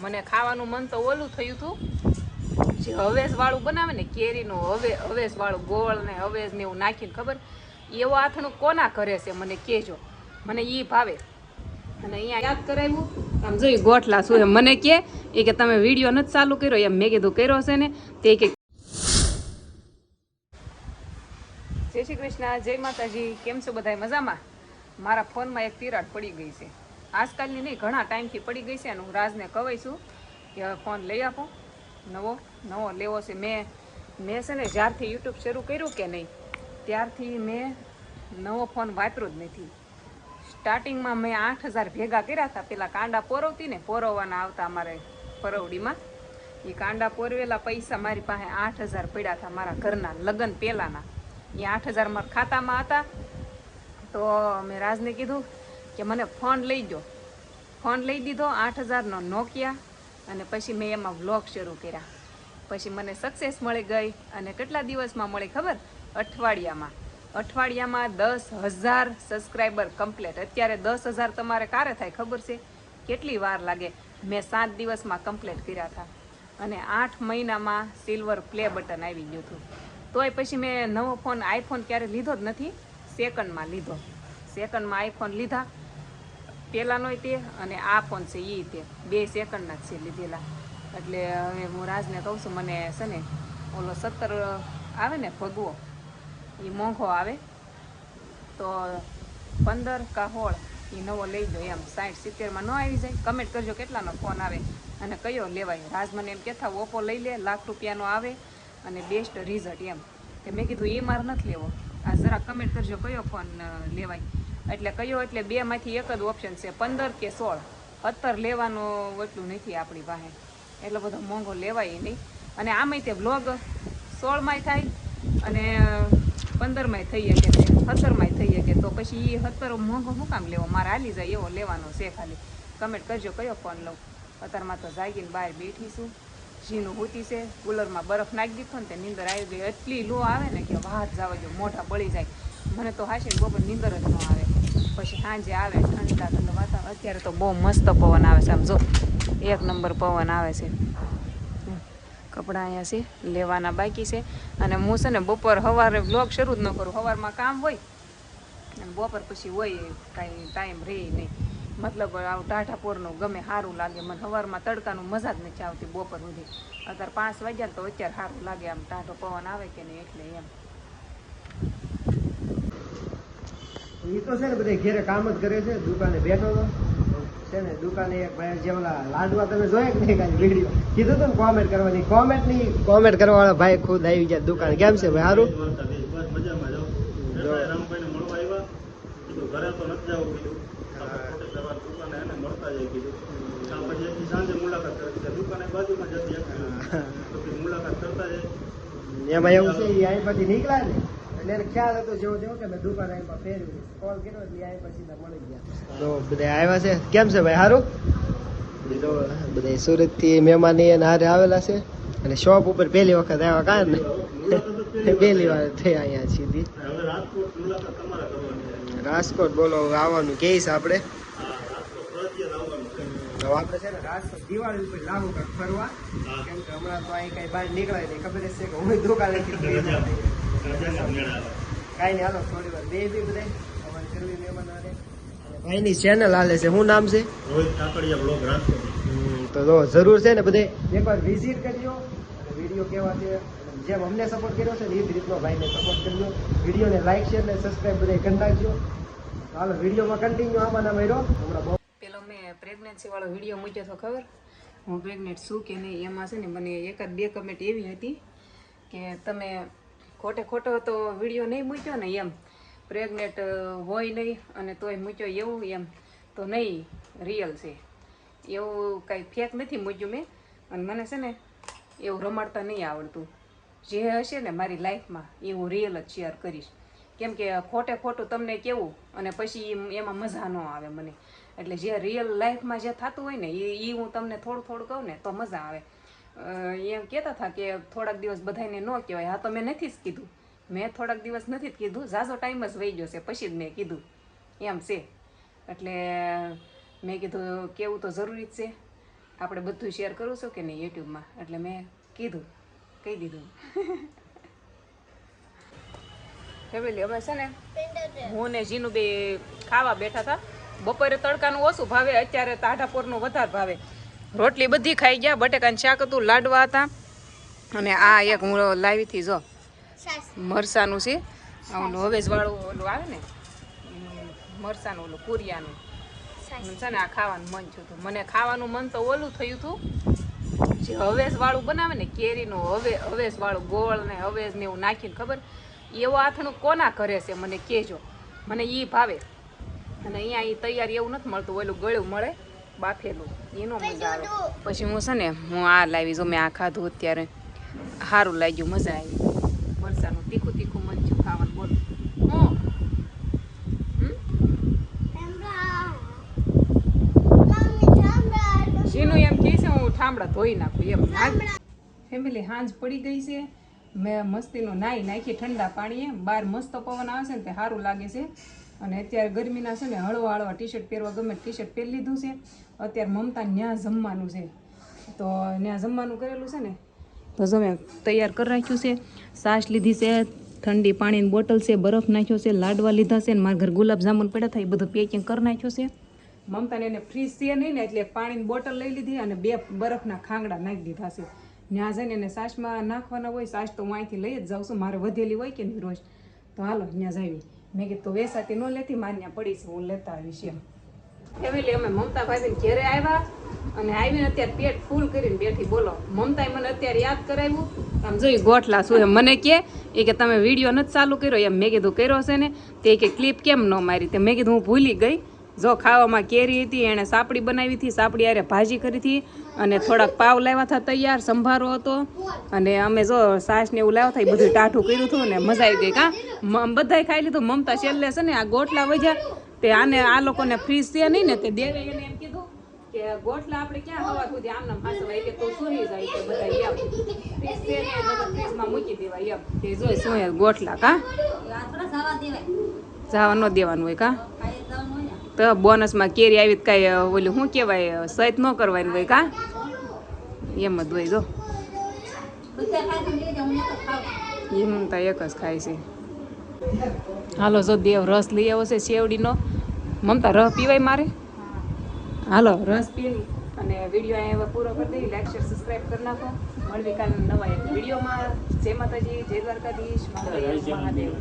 મને ખાવાનું મન તો ઓલું થયું હતું જે હવેસ વાળું બનાવે ને કેરીનું હવેસ વાળું ગોળ ને હવેસ ને એવું નાખીને ખબર એવો આથણું કોના કરે છે મને કહેજો, મને ઈ ભાવે. અને અહીંયા યાદ કરાવ્યું આમ જોઈ ગોઠલા શું એમ મને કે તમે વિડીયો નથી ચાલુ કર્યો એમ. મેં કીધું કર્યો છે ને તે કે જય શ્રી કૃષ્ણ, જય માતાજી. કેમ છો બધા મજામાં? મારા ફોનમાં એક તિરાડ પડી ગઈ છે, આજકાલની નહીં ઘણા ટાઈમથી પડી ગઈ છે. અને હું રાજને કહું છું કે હવે ફોન લઈ આપો, નવો લેવો છે. મેં છે ને જ્યારથી યુટ્યુબ શરૂ કર્યું કે નહીં ત્યારથી મેં નવો ફોન વાપર્યો જ નથી. સ્ટાર્ટિંગમાં મેં 8000 ભેગા કર્યા હતા. પેલા કાંડા પોરવતી ને પોરવવાના આવતા અમારે પરવડીમાં, એ કાંડા પોરવેલા પૈસા મારી પાસે 8000 પડ્યા હતા મારા ઘરના લગ્ન પહેલાંના. એ 8000 મારા ખાતામાં હતા. તો મેં રાજને કીધું કે મને ફોન લઈ દો. ફોન લઈ દીધો 8000નો નોકિયા. અને પછી મેં એમાં વ્લોગ શરૂ કર્યા. પછી મને સક્સેસ મળી ગઈ. અને કેટલા દિવસમાં મળી ખબર? અઠવાડિયામાં 10,000 સબસ્ક્રાઈબર કમ્પ્લીટ. અત્યારે 10,000 તમારે ક્યારે થાય ખબર છે? કેટલી વાર લાગે? મેં 7 દિવસમાં કમ્પ્લીટ કર્યા હતા. અને 8 મહિનામાં સિલ્વર પ્લે બટન આવી ગયું હતું. તોય પછી મેં નવો ફોન આઈફોન ક્યારે લીધો જ નથી. સેકન્ડમાં લીધો. સેકન્ડમાં આઈફોન લીધા. પહેલાંનો તે અને આ ફોન છે એ તે 2 સેકન્ડના જ છે લીધેલા. એટલે હવે હું રાજને કહું છું મને છે ને ઓલો 17 આવે ને ભગવો એ મોંઘો આવે તો 15 કા 16 એ નવો લઈ દો એમ. 60-70માં ન આવી જાય? કમેન્ટ કરજો કેટલાનો ફોન આવે અને કયો લેવાય. રાજ મને એમ કહેતા ઓપ્પો લઈ લે, ₹1,00,000 આવે અને બેસ્ટ રિઝલ્ટ એમ. કે મેં કીધું એ મારે નથી લેવો. આ જરા કમેન્ટ કરજો કયો ફોન લેવાય. એટલે કયો એટલે 2માંથી એક જ ઓપ્શન છે, 15 કે 16. 17 લેવાનું એટલું નથી આપણી પાસે, એટલો બધો મોંઘો લેવાય નહીં. અને આમાંય તે વ્લોગ 16માંય થાય અને 15માંય થઈ શકે છે, 17માંય થઈ શકે. તો પછી એ 17 મોંઘો શું કામ લેવો? મારે હાલી જાય એવો લેવાનો છે ખાલી. કમેન્ટ કરજો કયો ફોન લઉં. અત્યારમાં તો જાગીને બહાર બેઠીશું. ઝીનું હૂતી છે, કુલરમાં બરફ નાખી દીધો ને તે નીંદર આવી ગઈ. એટલી લો આવે ને કે વાત જવા જો, મોઢા બળી જાય. મને તો હાશે બપોર નીંદર જ ન આવે. પછી સાંજે આવે ઠંડા ઠંડા વાતાવરણ. અત્યારે તો બહુ મસ્ત પવન આવે છે. આમ જો 1 નંબર પવન આવે છે. કપડાં અહીંયા છે લેવાના બાકી છે. અને હું છે ને બપોર સવારે વ્લોગ શરૂ જ ન કરું. સવારમાં કામ હોય અને બપોર પછી હોય કાંઈ ટાઈમ રહે નહીં. મતલબ આવું ટાઢાપોરનું ગમે, સારું લાગે મને. સવારમાં તડકાનું મજા જ નથી આવતી બપોર સુધી. અત્યારે 5 વાગ્યા તો અત્યારે સારું લાગે આમ ટાઢો પવન આવે કે નહીં એટલે એમ. એ તો છે ને બધા ઘેરે કામ જ કરે છે. દુકાને બેઠો હતો છે ને, દુકાને એક ભાઈ જે ઓલા લાડવા તમે જોયા કે નહીં કાંઈ વિડીયો કીધું હતું ને કોમેન્ટ કરવાની, કોમેન્ટ કરવા વાળા ભાઈ ખુદ આવી ગયા દુકાન. કેમ છે ભાઈ? સારું એમાં એવું છે એ અહીં પછી નીકળ્યા ને એટલે એને ખ્યાલ હતો જેવો જેવો કે મેં દુકાન અહીં ફેરવી કોલ કર્યો એટલે અહીં પછી મળી ગયા. તો બધા આવ્યા છે. કેમ છે ભાઈ? સારું. તો બધા સુરત થી મહેમાન હારે આવેલા છે અને શોપ ઉપર પહેલી વખત આવ્યા કાં ને પહેલી વાર થઈ અહીંયા સીધી. રાજકોટ બોલો આવવાનું કે છે આપણે. આપણે છે ને રાજકોટ દિવાળી ઉપર લાગુ કાંઈક ફરવા, કેમ કે હમણાં તો અહીં કઈ બહાર નીકળાય નહીં. ખબર છે કે હું દુકાને કાંઈ નહીં. હાલો થોડી વાર બે બધા અમારે કરવી મહેમાન આવે. ભાઈની ચેનલ હાલે છે, શું નામ છે? રોહિત કાકડિયા બ્લોગ રાજકોટ. તો જરૂર છે ને બધે એકવાર વિઝિટ કરજો. અને વિડીયો કેવા છે જેમ અમને સપોર્ટ કર્યો છે ને એ જ રીતનો ભાઈને સપોર્ટ કરજો. વિડીયોને લાઈક શેર ને સબસ્ક્રાઈબ બધા કરી નાખજો. હાલો વિડીયોમાં કન્ટિન્યુ આવવાના મળ્યો. હમણાં બહુ પેલો મેં પ્રેગ્નન્સી વાળો વિડીયો મૂક્યો તો ખબર હું પ્રેગ્નેન્ટ છું કે નહીં. એમાં છે ને મને 1-2 કમેન્ટ એવી હતી કે તમે ખોટો તો વિડીયો નહીં મૂક્યો ને એમ, પ્રેગ્નેન્ટ હોય નહીં અને તોય મૂક્યો એવું એમ. તો નહીં, રિયલ છે. એવું કાંઈ ફેક નથી મૂક્યું મેં. અને મને છે ને એવું રમાડતા નહીં આવડતું. જે હશે ને મારી લાઈફમાં એ હું રિયલ જ શેર કરીશ. કેમ કે ખોટું તમને કેવું અને પછી એમાં મજા ન આવે મને. એટલે જે રિયલ લાઈફમાં જે થતું હોય ને એ હું તમને થોડું કહું ને તો મજા આવે. એમ કહેતા હતા કે થોડાક દિવસ બધાને ન કહેવાય. હા તો મેં નથી જ કીધું. મેં થોડાક દિવસ નથી જ કીધું, ઝાઝો ટાઈમ જ વહી ગયો છે પછી જ મેં કીધું એમ છે. એટલે મેં કીધું કેવું તો જરૂરી જ છે. આપણે બધું શેર કરું છું કે નહીં યુટ્યુબમાં, એટલે મેં કહી દીધું. ફેમિલી અમે છે ને હું ને જીનું બે ખાવા બેઠા હતા. બપોરે તડકાનું ઓછું ભાવે, અત્યારે ટાઢાપોરનું વધારે ભાવે. રોટલી બધી ખાઈ ગયા, બટેકાનું શાક હતું, લાડવા હતા, અને આ એક હું લાવી હતી જો મરસાનું છે, ઓલું હવેજવાળું ઓલું આવે ને મરસાનું ઓલું કુરિયાનું છે ને, આ ખાવાનું મન થયું હતું. મને ખાવાનું મન તો ઓલું થયું હતું જે હવેસ વાળું બનાવે ને, કેરીનું હવેસ વાળું ગોળ ને હવેસ ને એવું નાખીને, ખબર એવો આથણું કોના કરે છે મને કહેજો, મને એ ભાવે. અને અહીંયા એ તૈયાર એવું નથી મળતું, ઓલું ગળ્યું મળે બાફેલું, એનો મજા આવે. પછી હું છે ને હું આ લાવી, જો મેં આ ખાધું અત્યારે, સારું લાગ્યું, મજા આવી. મરચાનું તીખું તીખું મન થયું ખાવાનું. બોલો જીનું એમ કહે છે હું ઠામડા ધોઈ નાખું એમ. ફેમિલી હાંજ પડી ગઈ છે, મેં મસ્તીનું નાહી નાખી ઠંડા પાણીએ. બહાર મસ્ત પવન આવે છે ને તે સારું લાગે છે. અને અત્યારે ગરમીના છે ને હળવા હળવા ટી શર્ટ પહેરવા ગમે ટી શર્ટ પહેરી લીધું છે. અત્યારે મમતા ત્યાં જમવાનું છે, તો ત્યાં જમવાનું કરેલું છે ને, તો જો મેં તૈયાર કરી રાખ્યું છે. છાશ લીધી છે, ઠંડી પાણીની બોટલ છે, બરફ નાખ્યો છે, લાડવા લીધા છે, ને મારા ઘર ગુલાબ જામુન પડ્યા થાય, બધું પેકિંગ કરી નાખ્યું છે. મમતાને એને ફ્રીજ છે નહીં ને, એટલે એક પાણીની બોટલ લઈ લીધી અને 2 બરફના ખાંગડા નાખી દીધા છે. ત્યાં જઈને એને છાશમાં નાખવાના હોય. છાશ તો હું અહીંથી લઈ જ જાઉં છું, મારે વધેલી હોય કે નહીં રોજ, તો હાલો ત્યાં જાવી. મેં કીધું તો વેસાતી ન લેતી, મારે ત્યાં પડી છે, હું લેતા આવીશ એમ. ફેમિલી અમે મમતા ભાભીને ઘેરે આવ્યા અને આવીને અત્યારે પેટ ફૂલ કરીને બેઠી. બોલો, મમતાએ મને અત્યારે યાદ કરાવ્યું. આમ જોઈ ગોઠલા શું એમ મને કે તમે વિડીયો નથી ચાલુ કર્યો એમ. મેં કીધું કર્યો છે ને, તે કે ક્લિપ કેમ ન મારી? તે મેં કીધું હું ભૂલી ગઈ. જો ખાવામાં કેરી હતી, એણે સાપડી બનાવી હતી, સાપડી આરે ભાજી કરી હતી, અને થોડાક પાવ લાવ્યા હતા તૈયાર, સંભારો હતો, અને અમે જો છાશ ને એવું લાવ્યા હતા, બધું ટાઢું કર્યું હતું ને મજા આવી ગઈ. બધાય ખાઈ લીધું. મમતા છેલ્લે છે ને આ ગોઠલા વજ્યા, તે આને આ લોકોને ફ્રીજ છે નહીં ને, તે દેવે એને એમ કીધું કે ગોઠલા આપણે ક્યાં હવા સુધી આમનામ હાસવાય, કે તો સુઈ જાય કે બધા એમ ફ્રીજ છે ને બધા ફ્રીજમાં મૂકી દેવાય એમ. તે જોઈ શું ગોઠલા કા જવા ન દેવાનું હોય કા, તો બોનસમાં કેરી આવી કાંઈ ઓલું શું કહેવાય સહિત ન કરવાની હોય કા, એમ જ હોય. જો એમ તો એક જ ખાય છે. હાલો જો દેવ રસ લઈ આવ્યો છે શેવડીનો. મમતા રસ પીવાય મારે? હાલો રસ પી અને વિડીયો અહીંયા પૂરો કરી દઈ. લાઈક શેર સબસ્ક્રાઈબ કરી નાખો. મળવી કાલે નવા એક વિડીયોમાં. જય માતાજી, જય દ્વારકાધીશ, મહાદેવ.